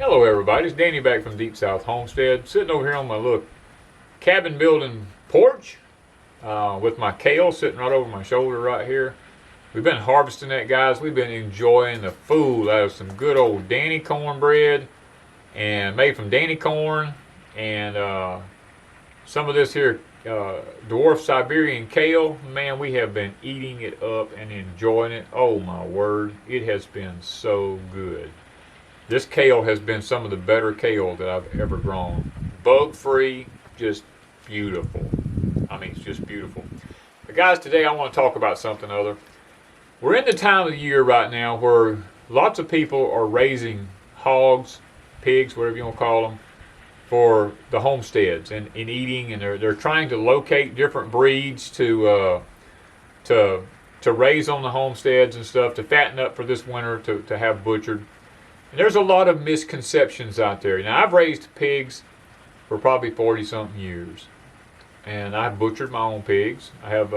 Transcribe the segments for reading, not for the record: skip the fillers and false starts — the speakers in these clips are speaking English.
Hello everybody, it's Danny back from Deepsouth Homestead, sitting over here on my little cabin building porch with my kale sitting right over my shoulder right here. We've been harvesting that, guys. We've been enjoying the food out of some good old Danny cornbread and made from Danny corn and some of this here dwarf Siberian kale. Man, we have been eating it up and enjoying it. Oh my word, it has been so good. This kale has been some of the better kale that I've ever grown. Bug-free, just beautiful. I mean, it's just beautiful. But guys, today I want to talk about something other. We're in the time of the year right now where lots of people are raising hogs, pigs, whatever you want to call them, for the homesteads and eating, and they're trying to locate different breeds to raise on the homesteads and stuff, to fatten up for this winter to have butchered. And there's a lot of misconceptions out there. Now, I've raised pigs for probably 40-something years, and I've butchered my own pigs. I have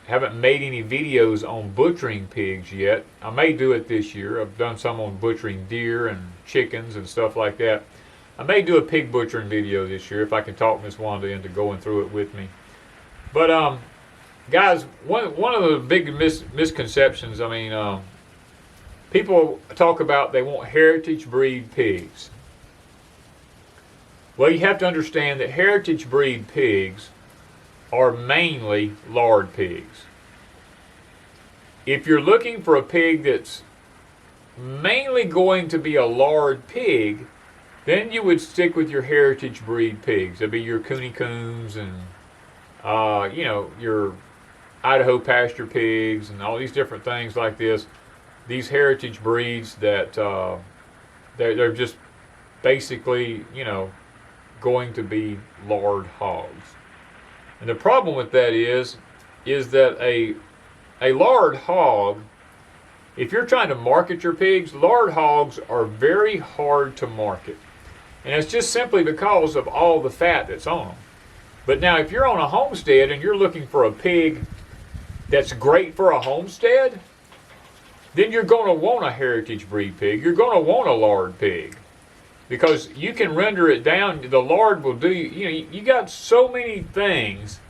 haven't made any videos on butchering pigs yet. I may do it this year. I've done some on butchering deer and chickens and stuff like that. I may do a pig butchering video this year if I can talk Miss Wanda into going through it with me. But guys, one of the big misconceptions, I mean, people talk about they want heritage breed pigs. Well, you have to understand that heritage breed pigs are mainly lard pigs. If you're looking for a pig that's mainly going to be a lard pig, then you would stick with your heritage breed pigs. That'd be your Cooney Coons and you know, your Idaho Pasture pigs and all these different things like this. These heritage breeds that they're just basically, you know, going to be lard hogs. And the problem with that is that a lard hog, if you're trying to market your pigs, lard hogs are very hard to market. And it's just simply because of all the fat that's on them. But now if you're on a homestead and you're looking for a pig that's great for a homestead, then you're going to want a heritage breed pig. You're going to want a lard pig, because you can render it down. The lard will do, you know, you got so many things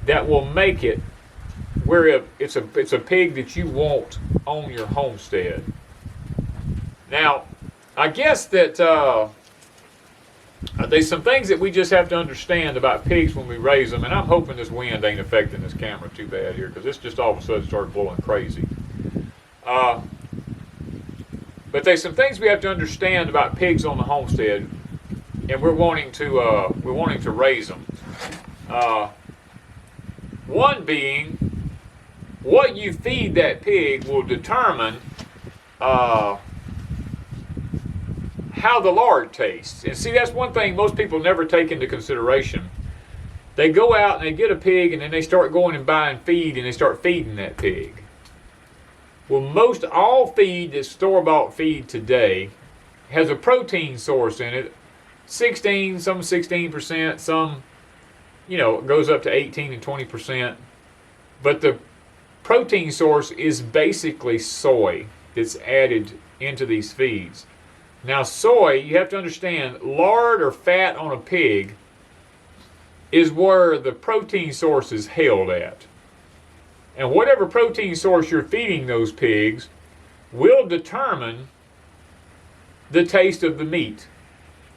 that will make it where it's a pig that you want on your homestead. Now, I guess that there's some things that we just have to understand about pigs when we raise them, and I'm hoping this wind ain't affecting this camera too bad here, because it's just all of a sudden started blowing crazy. But there's some things we have to understand about pigs on the homestead, and we're wanting to raise them. One being, what you feed that pig will determine how the lard tastes. And see, that's one thing most people never take into consideration. They go out and they get a pig, and then they start going and buying feed, and they start feeding that pig. Well, most all feed that's store-bought feed today has a protein source in it. 16%, some, you know, goes up to 18 and 20%. But the protein source is basically soy that's added into these feeds. Now, soy, you have to understand, lard or fat on a pig is where the protein source is held at. And whatever protein source you're feeding those pigs will determine the taste of the meat,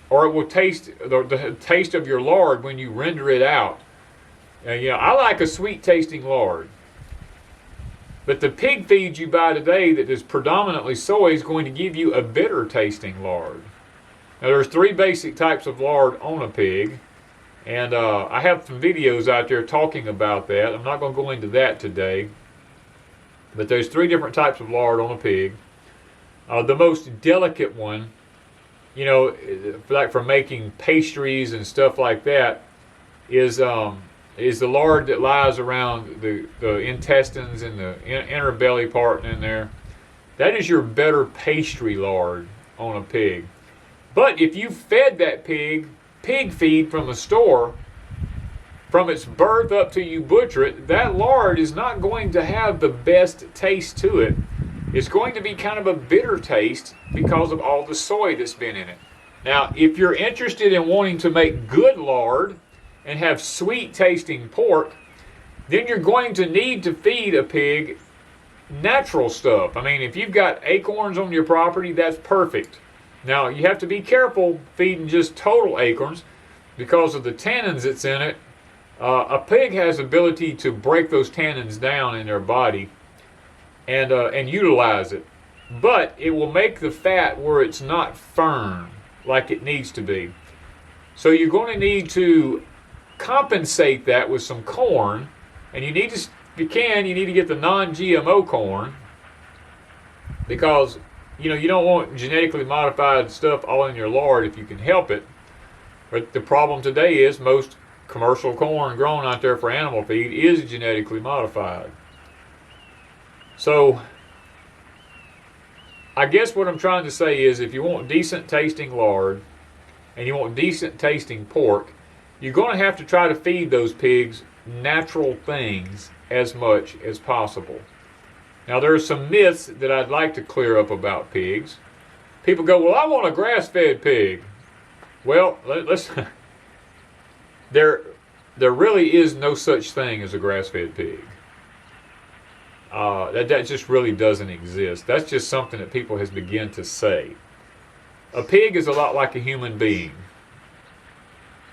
or it will taste the taste of your lard when you render it out. You know, I like a sweet tasting lard, but the pig feed you buy today that is predominantly soy is going to give you a bitter tasting lard. Now, there's 3 basic types of lard on a pig. And I have some videos out there talking about that. I'm not going to go into that today. But there's 3 different types of lard on a pig. The most delicate one, you know, like for making pastries and stuff like that, is the lard that lies around the intestines and the inner belly part in there. That is your better pastry lard on a pig. But if you fed that pig feed from the store, from its birth up to you butcher it, that lard is not going to have the best taste to it it's going to be kind of a bitter taste because of all the soy that's been in it. Now, if you're interested in wanting to make good lard and have sweet tasting pork, then you're going to need to feed a pig natural stuff. I mean, if you've got acorns on your property, that's perfect. Now, you have to be careful feeding just total acorns because of the tannins that's in it. A pig has the ability to break those tannins down in their body and utilize it. But it will make the fat where it's not firm like it needs to be. So you're going to need to compensate that with some corn, and you need to, if you can, you need to get the non-GMO corn, because you don't want genetically modified stuff all in your lard if you can help it. But the problem today is most commercial corn grown out there for animal feed is genetically modified. So I guess what I'm trying to say is, if you want decent tasting lard and you want decent tasting pork, you're going to have to try to feed those pigs natural things as much as possible. Now, there are some myths that I'd like to clear up about pigs. People go, well, I want a grass-fed pig. Well, let's there really is no such thing as a grass-fed pig. That just really doesn't exist. That's just something that people has begun to say. A pig is a lot like a human being.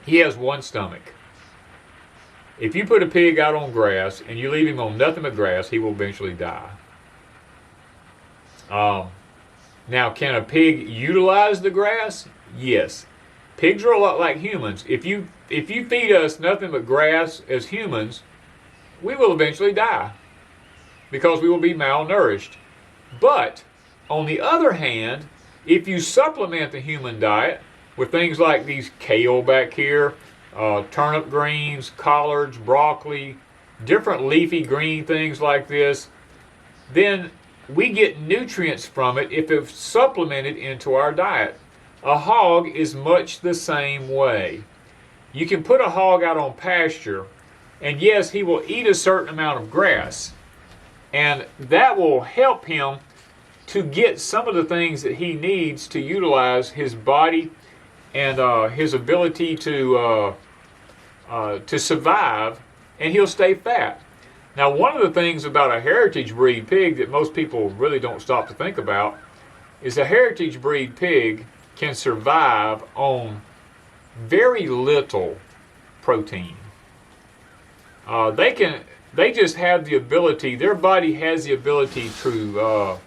He has one stomach. If you put a pig out on grass and you leave him on nothing but grass, he will eventually die. Now, can a pig utilize the grass? Yes. Pigs are a lot like humans. If you feed us nothing but grass as humans, we will eventually die because we will be malnourished. But on the other hand, if you supplement the human diet with things like these kale back here, turnip greens, collards, broccoli, different leafy green things like this, then we get nutrients from it if it's supplemented into our diet. A hog is much the same way. You can put a hog out on pasture, and yes, he will eat a certain amount of grass, and that will help him to get some of the things that he needs to utilize his body and his ability to survive, and he'll stay fat. Now, one of the things about a heritage breed pig that most people really don't stop to think about is a heritage breed pig can survive on very little protein. They just have the ability, their body has the ability to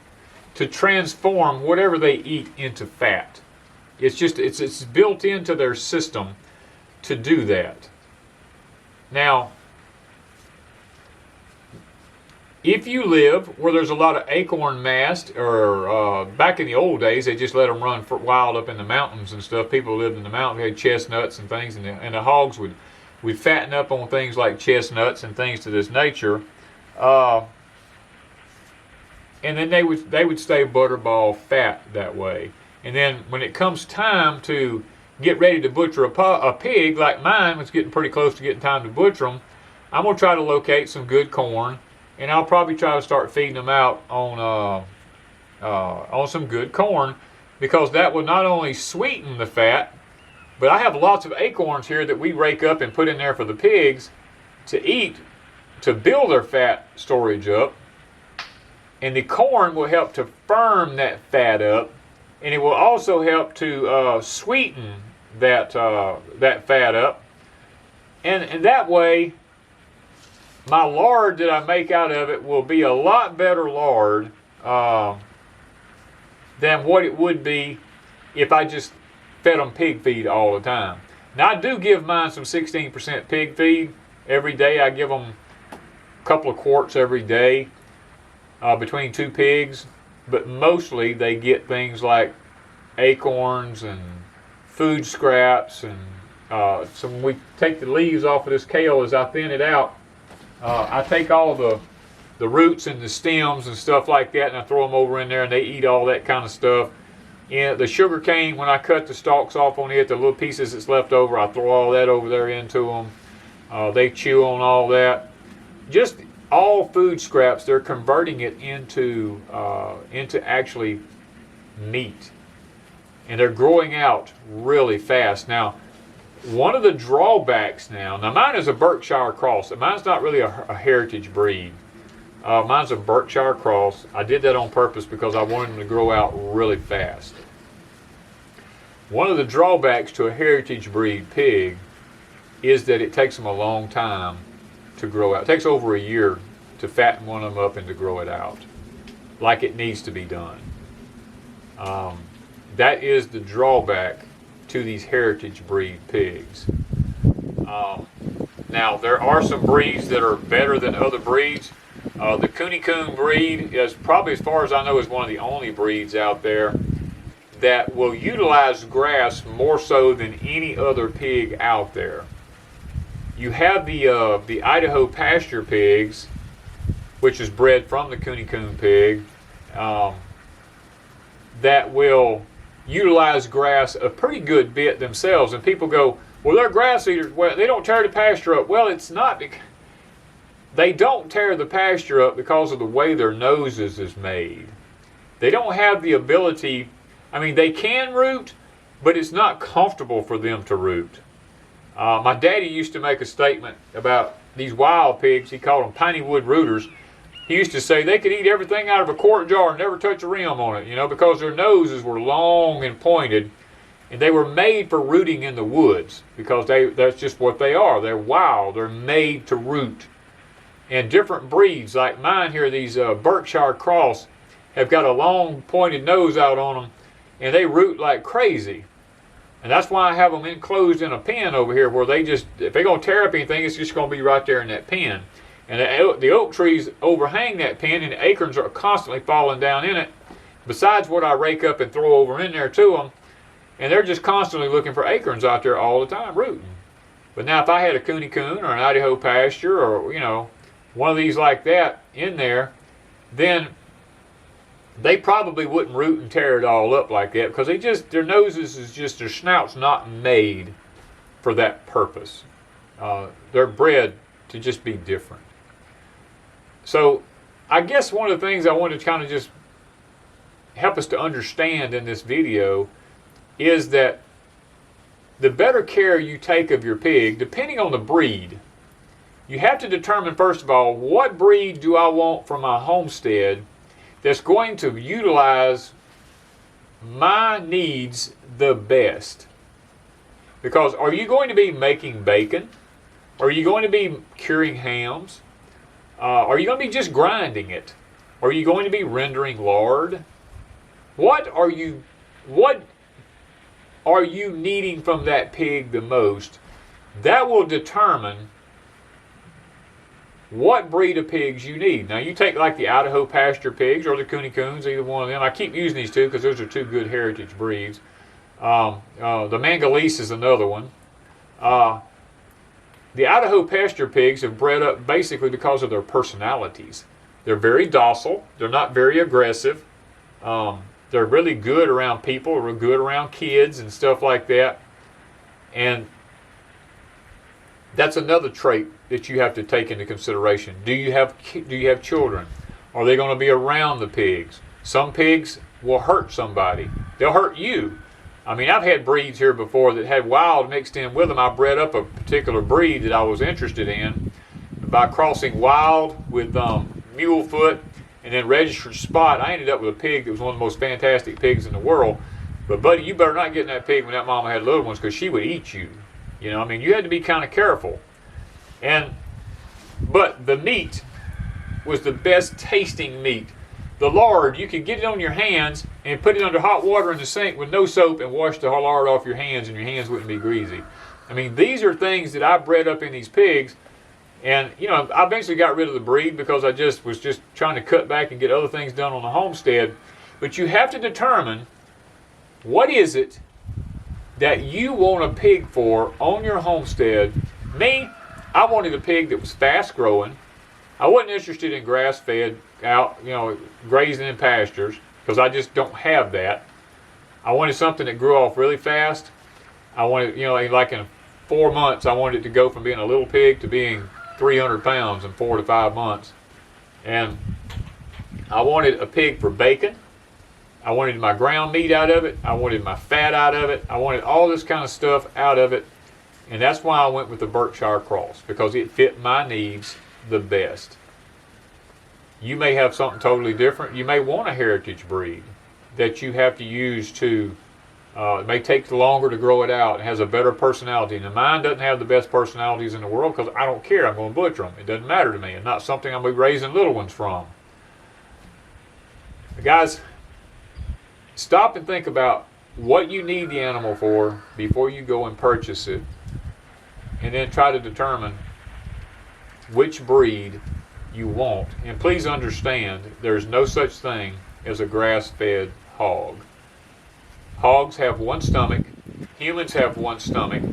transform whatever they eat into fat. It's built into their system to do that. Now, if you live where there's a lot of acorn mast, or back in the old days, they just let them run wild up in the mountains and stuff. People who lived in the mountains had chestnuts and things, and the hogs would fatten up on things like chestnuts and things to this nature. And then they would stay butterball fat that way. And then when it comes time to get ready to butcher a pig, like mine was getting pretty close to getting time to butcher them, I'm going to try to locate some good corn, and I'll probably try to start feeding them out on some good corn, because that will not only sweeten the fat, but I have lots of acorns here that we rake up and put in there for the pigs to eat, to build their fat storage up. And the corn will help to firm that fat up, and it will also help to sweeten that fat up. And that way, my lard that I make out of it will be a lot better lard than what it would be if I just fed them pig feed all the time. Now, I do give mine some 16% pig feed every day. I give them a couple of quarts every day between two pigs, but mostly they get things like acorns and food scraps, and so when we take the leaves off of this kale, as I thin it out, I take all the roots and the stems and stuff like that, and I throw them over in there, and they eat all that kind of stuff. And the sugar cane, when I cut the stalks off on it, the little pieces that's left over, I throw all that over there into them. They chew on all that. Just all food scraps, they're converting it into actually meat, and they're growing out really fast. Now, one of the drawbacks now mine is a Berkshire cross. Mine's not really a heritage breed. Mine's a Berkshire cross. I did that on purpose because I wanted them to grow out really fast. One of the drawbacks to a heritage breed pig is that it takes them a long time to grow out. It takes over a year to fatten one of them up and to grow it out like it needs to be done. That is the drawback to these heritage breed pigs. Now, there are some breeds that are better than other breeds. The Cooney Coon breed is probably, as far as I know, is one of the only breeds out there that will utilize grass more so than any other pig out there. You have the Idaho Pasture pigs, which is bred from the Cooney Coon pig, that will utilize grass a pretty good bit themselves. And people go, well, they're grass eaters. Well, they don't tear the pasture up. Well, it's not. They don't tear the pasture up because of the way their noses is made. They don't have the ability. I mean, they can root, but it's not comfortable for them to root. My daddy used to make a statement about these wild pigs. He called them piney wood rooters. He used to say they could eat everything out of a quart jar and never touch a rim on it, because their noses were long and pointed, and they were made for rooting in the woods because that's just what they are. They're wild. They're made to root. And different breeds, like mine here, these Berkshire Cross, have got a long pointed nose out on them, and they root like crazy. And that's why I have them enclosed in a pen over here where they just, if they're going to tear up anything, it's just going to be right there in that pen. And the oak trees overhang that pen, and the acorns are constantly falling down in it, besides what I rake up and throw over in there to them. And they're just constantly looking for acorns out there all the time, rooting. But now if I had a Cooney Coon or an Idaho Pasture or, one of these like that in there, then they probably wouldn't root and tear it all up like that because their noses is just, their snout's not made for that purpose. They're bred to just be different. So I guess one of the things I wanted to kind of just help us to understand in this video is that the better care you take of your pig, depending on the breed, you have to determine, first of all, what breed do I want for my homestead that's going to utilize my needs the best. Because are you going to be making bacon? Are you going to be curing hams? Are you going to be just grinding it? Are you going to be rendering lard? What are you needing from that pig the most? That will determine what breed of pigs you need. Now, you take like the Idaho Pasture pigs or the Cooney Coons, either one of them. I keep using these two because those are two good heritage breeds. The Mangalese is another one. The Idaho Pasture pigs have bred up basically because of their personalities. They're very docile. They're not very aggressive. They're really good around people, or good around kids and stuff like that. And that's another trait that you have to take into consideration. Do you have children? Are they going to be around the pigs? Some pigs will hurt somebody. They'll hurt you. I mean, I've had breeds here before that had wild mixed in with them. I bred up a particular breed that I was interested in by crossing wild with mule foot and then registered spot. I ended up with a pig that was one of the most fantastic pigs in the world. But buddy, you better not get in that pig when that mama had little ones, because she would eat you. You had to be kind of careful. But the meat was the best tasting meat. The lard, you could get it on your hands and put it under hot water in the sink with no soap and wash the lard off your hands, and your hands wouldn't be greasy. I mean, these are things that I bred up in these pigs. And, I eventually got rid of the breed because I was trying to cut back and get other things done on the homestead. But you have to determine, what is it that you want a pig for on your homestead? Me, I wanted a pig that was fast growing. I wasn't interested in grass fed out, grazing in pastures, because I just don't have that. I wanted something that grew off really fast. I wanted, like in 4 months, I wanted it to go from being a little pig to being 300 pounds in 4 to 5 months. And I wanted a pig for bacon. I wanted my ground meat out of it. I wanted my fat out of it. I wanted all this kind of stuff out of it. And that's why I went with the Berkshire Cross, because it fit my needs the best. You may have something totally different. You may want a heritage breed that you have to use to, it may take longer to grow it out. It has a better personality. And mine doesn't have the best personalities in the world because I don't care. I'm going to butcher them. It doesn't matter to me. It's not something I'm going to be raising little ones from. But guys, stop and think about what you need the animal for before you go and purchase it. And then try to determine which breed you want. And please understand, there's no such thing as a grass-fed hog. Hogs have one stomach. Humans have one stomach.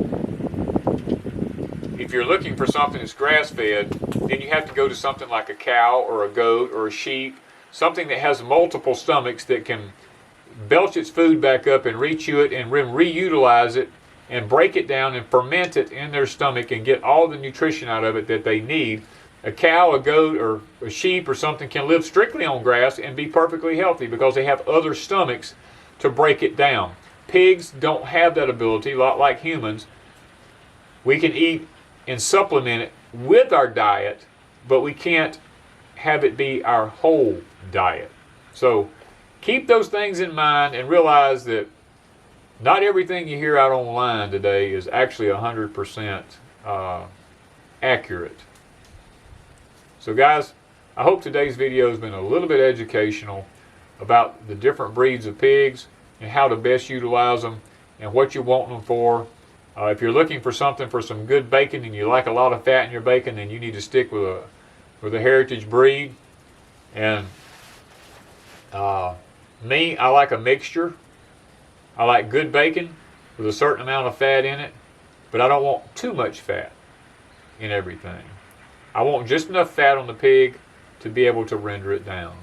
If you're looking for something that's grass-fed, then you have to go to something like a cow or a goat or a sheep, something that has multiple stomachs that can belch its food back up and rechew it and reutilize it and break it down and ferment it in their stomach and get all the nutrition out of it that they need. A cow, a goat, or a sheep or something can live strictly on grass and be perfectly healthy because they have other stomachs to break it down. Pigs don't have that ability, a lot like humans. We can eat and supplement it with our diet, but we can't have it be our whole diet. So keep those things in mind and realize that not everything you hear out online today is actually 100% accurate. So guys, I hope today's video has been a little bit educational about the different breeds of pigs and how to best utilize them and what you want them for. If you're looking for something for some good bacon and you like a lot of fat in your bacon, then you need to stick with a heritage breed. And me, I like a mixture. I like good bacon with a certain amount of fat in it, but I don't want too much fat in everything. I want just enough fat on the pig to be able to render it down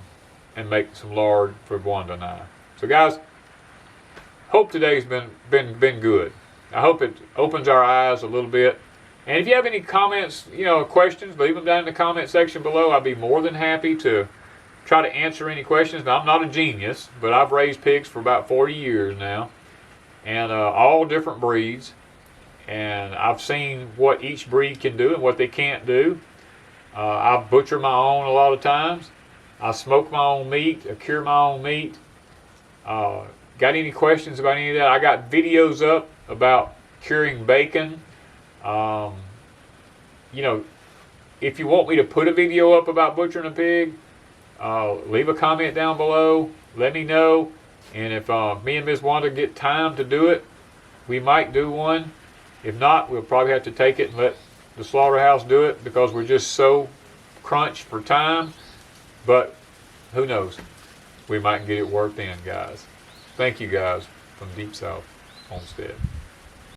and make some lard for Wanda and I. So guys, hope today's been good. I hope it opens our eyes a little bit. And if you have any comments, questions, leave them down in the comment section below. I'd be more than happy to try to answer any questions. Now, I'm not a genius, but I've raised pigs for about 40 years now, and all different breeds. And I've seen what each breed can do and what they can't do. I butcher my own a lot of times. I smoke my own meat. I cure my own meat. Got any questions about any of that? I got videos up about curing bacon. If you want me to put a video up about butchering a pig, leave a comment down below. Let me know. And if me and Miss Wanda get time to do it, we might do one. If not, we'll probably have to take it and let the slaughterhouse do it because we're just so crunched for time. But who knows? We might get it worked in, guys. Thank you, guys, from Deep South Homestead.